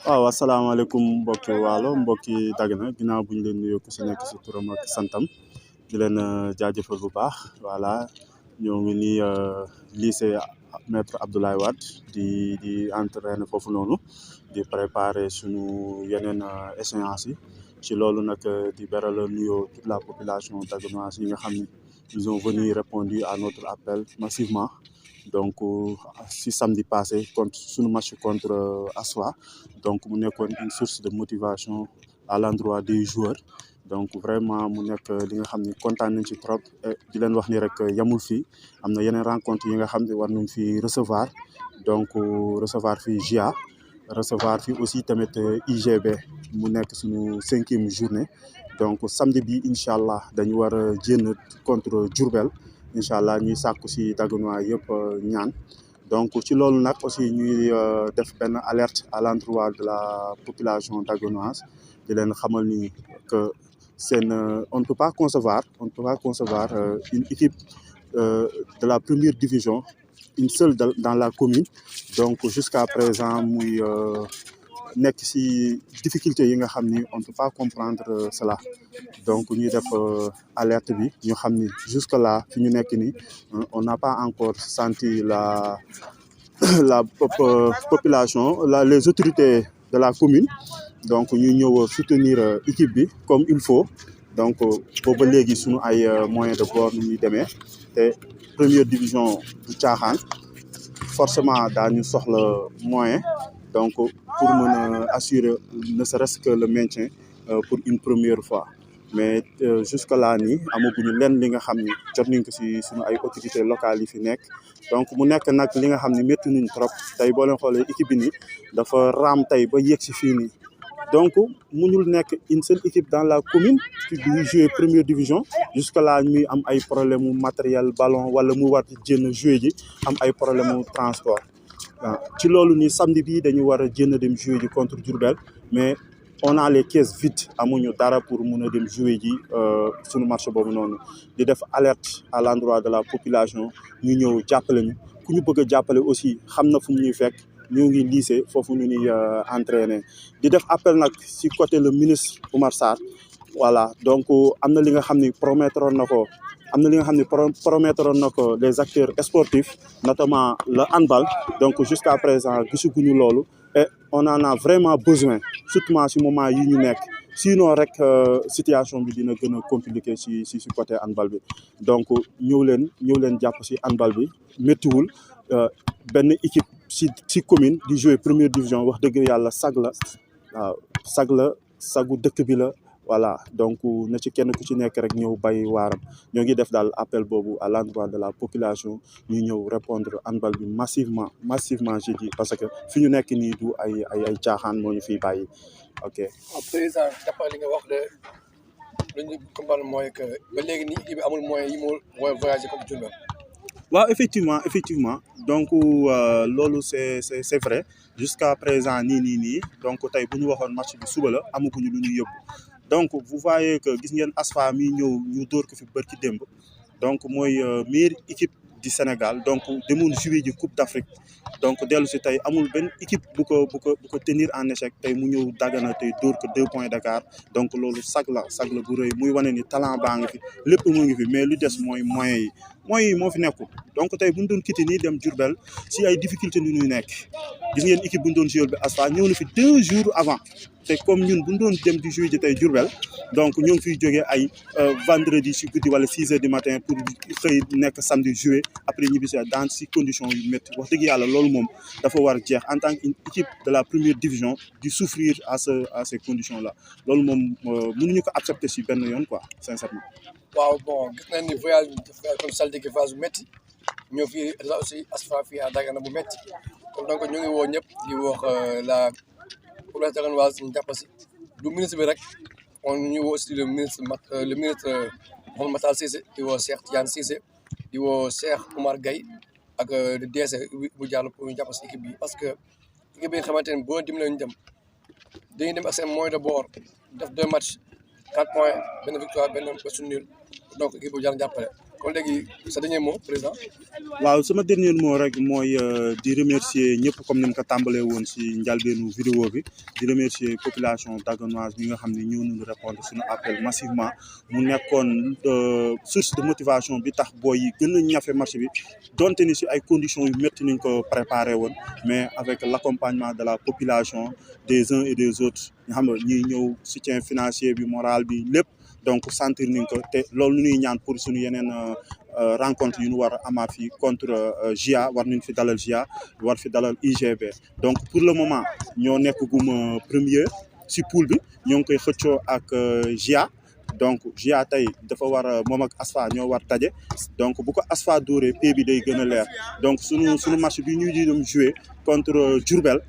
waaw asalaamaaleykum mbokki Waalo mbokki Dagana ginnaaw bu ñu leen nuyoo ku si nekk si turam ak santam di leen jaajëfal bu baax voilà ñoo ngi nii lycée maître Abdoulaye Wade di entraîné foofu noonu di préparer sunu yeneen échéances yi ci loolu nag di beral nuyoo toute la population daganoise yi nga xam ni ils ont venu répondu à notre appel massivement. Donc si samedi passé contre suñu match contre Aswa donc mu nekkoon une source de motivation à l'endroit des joueurs donc vraiment mu nekk li nga xam ni kontaan nañ ci trop di leen wax ni rek yamul fii am na yeneen rencontre yi nga xam ne war nañ fi recevoir donc recevoir fii GIA recevoir fii aussi tamit IGB mu nekk suñu 5e journée donc samedi bi incha allah dañu war a jénn contre Diourbel incha allah ñuy sàkku si Daganois yëpp ñaan donc ci loolu nag aussi ñuy def benn alerte à l'endroit de la population daganoise di leen xamal ni que seen on ne peut pas concevoir une équipe de la première division une seule dans la commune donc jusqu'à présent muy nekk si difficulté yi nga xam ni on ne peut pas comprendre cela donc ñuy def alerte bi ñu xam ni jusque là fi ñu nekk ni on n'a pas encore senti la population les autorités de la commune donc ñu ñëw soutenir équipe bi comme il faut donc booba léegi suñu ay moyens de bord ni ñuy demee te première division du caaxaan forcément daañu soxla moyen donc pour mën a assurer ne serait-ce que le maintien pour une première fois mais jusque là nii amaguñu lenn li nga xam ni jot nañ ko si suñu ay autorités locales yi fi nekk donc mu nekk nag li nga xam ni métti nañ trop tey boo leen xoolee équipe bi nii dafa raam tey ba yegg si fii nii donc mënul nekk une seule équipe dans la commune qui di jouer première division jusque là ñuy am ay problème mu matériel ballon wala mu war jénn jouer ji am ay problème mu transport waaw ci loolu nii samedi bii dañu war a jénn dem jouer ji contre Diourbel mais on a les caisses vides amuñu dara pour mun a dem jouer ji suñu match boobu noonu di def alerte à l'endroit de la population ñu ñëw jàppale ñu ku ñu bëgg a jàppale aussi xam na fu mu ñuy fekk ñu ngi lycée foofu ñu ñuy entraîner di def appel nag si côté le ministre Oumar Sarr voilà donc am na li nga xam ni promettroon na ko am na li nga xam ne promettroon na ko les acteurs sportifs notamment le handball donc jusqu'à présent gisaguñu loolu et on en a vraiment besoin surtout si moment yi ñu nekk sinon rek situation bi dina gën a compliqué si côté handball bi donc ñëw leen jàpp si handball bi méttiwul benn équipe si commune di jouer première division wax dëgg yàlla sag la waaw sagu dëkk bi la voilà donc na ci kenn ku ci nekk rek ñëw bay waaram ñoo ngi def daal appel boobu à l'endroit de la population ñu ñëw répondre handball bi massivement j'ai dit parce que fi ñu nekk nii du ay caaxaan moo ñu fiy bàyyi ok. président d'après li nga wax de lu ñu comprendre mooy que ba léegi nii équipe bi amul moyen yi mooy voyager comme Diourbel. waaw effectivement donc loolu c'est vrai jusqu'à présent nii donc tey bu ñu waxoon match bi suba la amaguñu lu ñuy yóbbu donc vous voyez que gis ngeen ASFA mi ñëw ñu dóor ko fi bërki démb donc mooy meilleure équipe du Sénégal donc demoon jouer ji Coupe d'Afrique donc dellu si tey amul benn équipe bu ko tenir en échec tey mu ñëw Dagana tey dóor ko 2 points d'écart donc loolu sag la bu rëy muy wane ni talent baa ngi fi lépp mu ngi fi mais lu des mooy moyens yi moo fi nekkul donc tey bu ñu doon quitté nii dem Diourbel si ay difficultés ni ñuy nekk gis ngeen équipe bu ñu doon jouer bi ASFA ñëw na fi 2 jours avant te comme ñun bu ñu doon dem di jouer ji tey Diourbel donc ñoo ngi fiy jógee ay vendredi si guddi wala 6 heures du matin pour xëy nekk samedi jouer après ñibbi si dans si conditions yu métti wax dëgg yàlla loolu moom dafa war jeex en tant qu'une équipe de la première division di souffrir à ces conditions là loolu moom mënuñu ko accepter si benn yoon quoi sincèrement. waaw bon gis nañ ni voyage comme saltige voyage bu métti ñoo fii aussi ASFA fii à Dagana bu métti kon donc ñu ngi woo ñëpp di wax la population daganoise ñu jàpp si du ministre bi rek on ñu woo aussi le ministre Mouhamadou Matar Cissé di woo Cheikh Tidiane Cissé di woo Cheikh Oumar Gueye ak le DC bu Diallo pour ñu jàpp si équipe bi parce que équipe bi nga xamante ne boo dimbalee ñu dem dañuy dem ak seen moyen de bord def 2 matchs 4 points benn victoire benn match nul donc équipe bu jar jàppale kon léegi sa dernier mot président. waaw sama dernier mot rek mooy di remercier ñëpp comme ni mu ko tàmbalee woon si njalbeenu vidéo bi di remercier population daganoise bi nga xam ne ñëw nañu répondre suñu appel massivement mu nekkoon source de motivation bi tax booy yi gën a ñafe match bi donte ni si ay conditions yu métti nañ ko préparé woon mais avec l'accompagnement de la population des uns et des autres nga xam ne ñuy ñëw soutien financier bi moral bi lépp donc sentir nañ ko te loolu lu ñuy ñaan pour suñu yeneen rencontre yu ñu war a amaat fii contre GIA war nañ fi dalal GIA war fi dalal UGB donc pour le moment ñoo nekk gum premier si poule bi ñoo ngi koy xëccoo ak GIA donc GIA tey dafa war a moom ak ASFA ñoo war taje donc bu ko ASFA dóoree pay bi day gën a leer donc suñu match bi ñuy di dem jouer contre Diourbel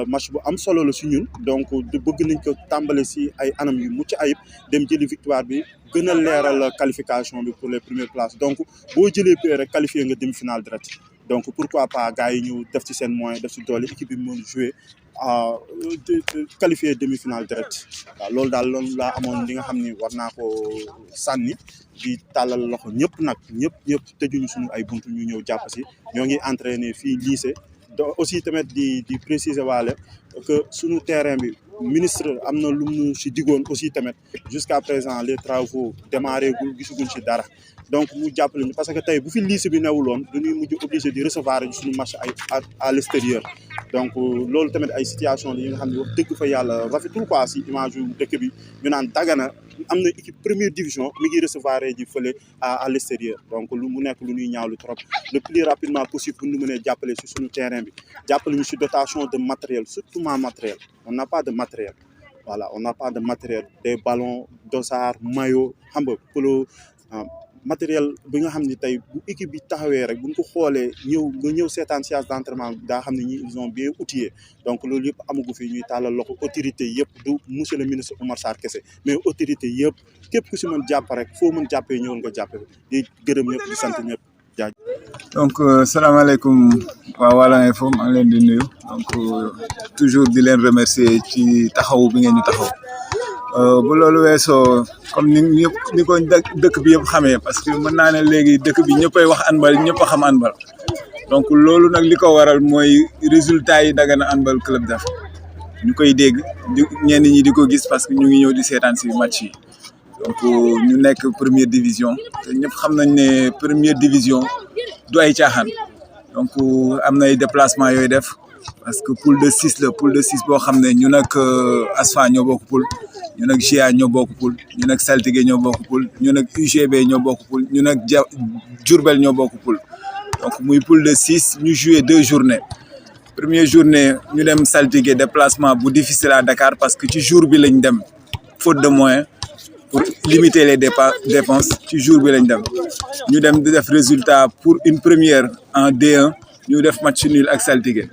match bu am solo la si ñun donc bëgg nañ ko tàmbale si ay anam yu mucc ayib dem jëli victoire bi gën a leeral qualification bi pour les premières places donc boo jëlee pay rek qualifié nga demi-finale direct donc pourquoi pas gars yi ñu def ci seen moyen def ci doole équipe bi mën jouer qualifié demi-finale direct waaw loolu daal loolu laa amoon li nga xam ni war naa ko sànni di tàllal loxo ñëpp nag ñëpp tëjuñu suñu ay buntu ñu ñëw jàpp si ñoo ngi entraîné fii lycée aussi tamit di préciser waale que suñu terrain bi ministre am na lu mu si digoon aussi tamit jusqu'à présent les travaux démarré gul gisaguñ si dara donc mu jàppale ñu parce que tey bu fi lycée bi newuloon dañuy mujj obligé di recevoir suñu match ay à l'extérieur donc loolu tamit ay situation la yi nga xam ne wax dëgg fa yàlla rafetul quoi si image yu dëkk bi ñu naan Dagana am na équipe première division mi ngi recevoir ji fële à l'extérieur donc lu mu nekk lu ñuy ñaawlu trop le plus rapidement possible bu ñu mënee jàppale si suñu terrain bi jàppale ñu si dotation de matériel surtout matériel on n'a pas de matériel voilà on n'a pas de matériel des ballons dossard maillot xam nga polo matériel bi nga xam ne tey bu équipe bi taxawee rek buñ ko xoolee nga ñëw seetaan séance d'entraînement daa xam ne ñi ils ont bien outillé donc loolu yëpp amagu fi ñuy tàllal loxo autorité yëpp du monsieur le ministre Oumar Sarr kese mais autorité yëpp képp ku si mën jàpp rek foo mën jàppee ñëwoon nga jàppe di gërëm ñëpp di sant ñëpp jaaj donc salaamaaleykum waa Waalo Info maa ngi leen di nuyu donc toujours di leen remercier ci taxaw bi ngeen ñu taxaw bu loolu weesoo comme ni ko dëkk bi yëpp xamee parce que mën naa ne léegi dëkk bi ñëppay wax handball ñëpp a xam handball donc loolu nag li ko waral mooy résultat yi Dagana handball club def ñu koy dégg ñenn ñi di ko gis parce que ñu ngi ñëw di seetaan si match yi donc ñu nekk première division te ñëpp xam nañ ne première division du ay caaxaan donc am na ay déplacement yooyu def parce que poule de 6 la poule de 6 boo xam ne ñun ak ASFA ñoo bokk poule ñun ak GIA ñoo bokk poule ñun ak Saltigué ñoo bokk poule ñun ak UGB ñoo bokk poule ñun ak Diourbel ñoo bokk poule donc muy poule de 6 ñu joué 2 journées première journée ñu dem Saltigué déplacement bu difficile à Dakar parce que ci jour bi lañ dem faute de moyens pour limiter les dépenses ci jour bi lañ dem ñu dem di def résultat pour une première en D1 ñu def match nul ak Saltigué.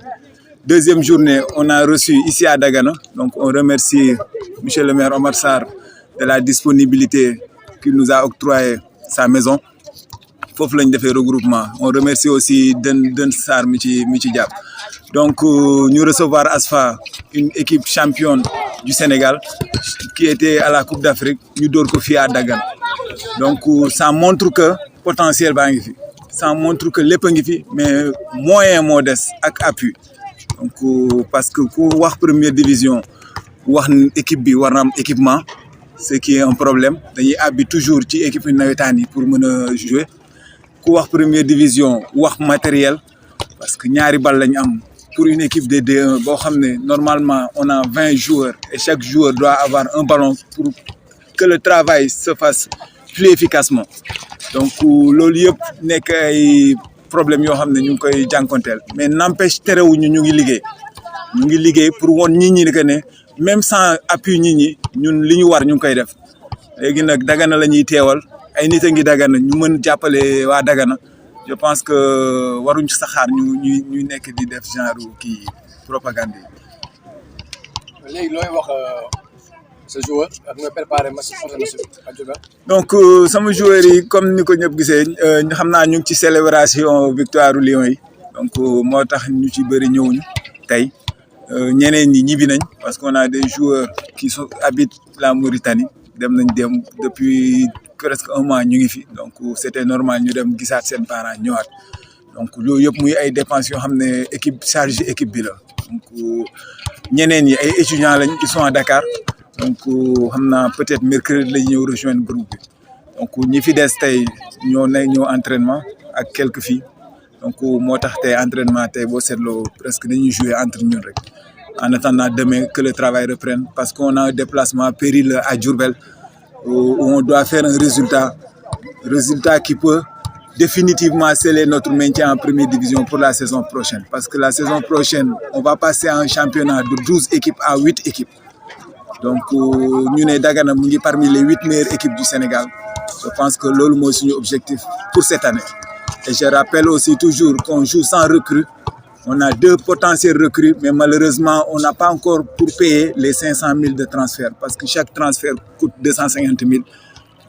Deuxième journée, on a reçu ici à Dagana. Donc, on remercie monsieur le maire Oumar Sarr de la disponibilité qu'il nous a octroyé sa maison. Fofu lañ defee regroupement. On remercie aussi Den Sarr mi ci jàpp. Donc, nous recevoir ASFA, une équipe championne du Sénégal qui était à la Coupe d'Afrique. Nous dóor ko fii à Dagana. Donc, ça montre que potentiel baa ngi fi. Ça montre que lépp a ngi fi, mais moyen moo des ak appui. Donc parce que ku wax première division wax équipe bi war na am équipement ce qui est un problème dañuy àbbi toujours ci équipe nawetaan yi pour mën a jouer ku wax première division wax matériel parce que ñaari bal lañ am pour une équipe de D1 boo xam ne normalement on a 20 joueurs et chaque joueur doit avoir un ballon pour que le travail se fasse plus efficacement donc loolu yëpp nekk ay problème yoo xam ne ñu ngi koy jànkonteel mais n'empêche terewuñu ñu ngi liggéey pour woon nit ñi que ne même sans appui nit ñi ñun li ñu war ñu ngi koy def léegi nag Dagana la ñuy teewal ay nit a ngi Dagana ñu mën jàppale waa Dagana je pense que waruñ saxaar ñu nekk di def genre kii propagande yi. léegi looy wax sa joueur ak nga préparé match ak Diourbel. donc sama joueurs yi comme ni ko ñëpp gisee xam naa ñu ngi ci célébration victoire Lions yi donc moo tax ñu ci bëri ñëwuñu tey ñeneen ñi ñibbi nañ parce qu'on a des joueurs qui habitent la Mauritanie dem nañ depuis presque un mois ñu ngi fi donc c'était normal ñu dem gisaat seen parents ñëwaat donc loolu yëpp muy ay dépenses yoo xam ne équipe chargé équipe bi la donc ñeneen ñi ay étudiants lañ ils sont à Dakar donc xam naa peut-être mercredi la ñëw rejoindre groupe bi donc ñi fi des tey ñëw entraînement ak quelques filles donc moo tax tey entraînement tey boo seetloo presque dañuy jouer entre ñun rek en attendant demain que le travail reprenne parce qu'on a un déplacement périlleux à Diourbel où on doit faire un résultat qui peut définitivement sceller notre maintien en première division pour la saison prochaine. Parce que la saison prochaine, on va passer à un championnat de 12 équipes à 8 équipes. Donc, nous sommes Dagana parmi les 8 meilleures équipes du Sénégal. Je pense que c'est notre objectif pour cette année. Et je rappelle aussi toujours qu'on joue sans recrues. On a 2 potentiels recrues, mais malheureusement, on n'a pas encore pour payer les 500 000 de transfert. Parce que chaque transfert coûte 250 000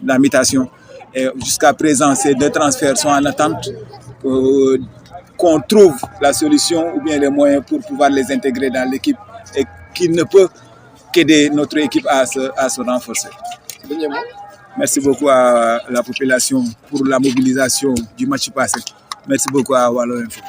la mutation. Et jusqu'à présent, ces 2 transferts sont en attente qu'on trouve la solution ou bien les moyens pour pouvoir les intégrer dans l'équipe et qui ne peut qu'aider notre équipe à se renforcer. Merci beaucoup à la population pour la mobilisation du match passé. Merci beaucoup à Wallo Info.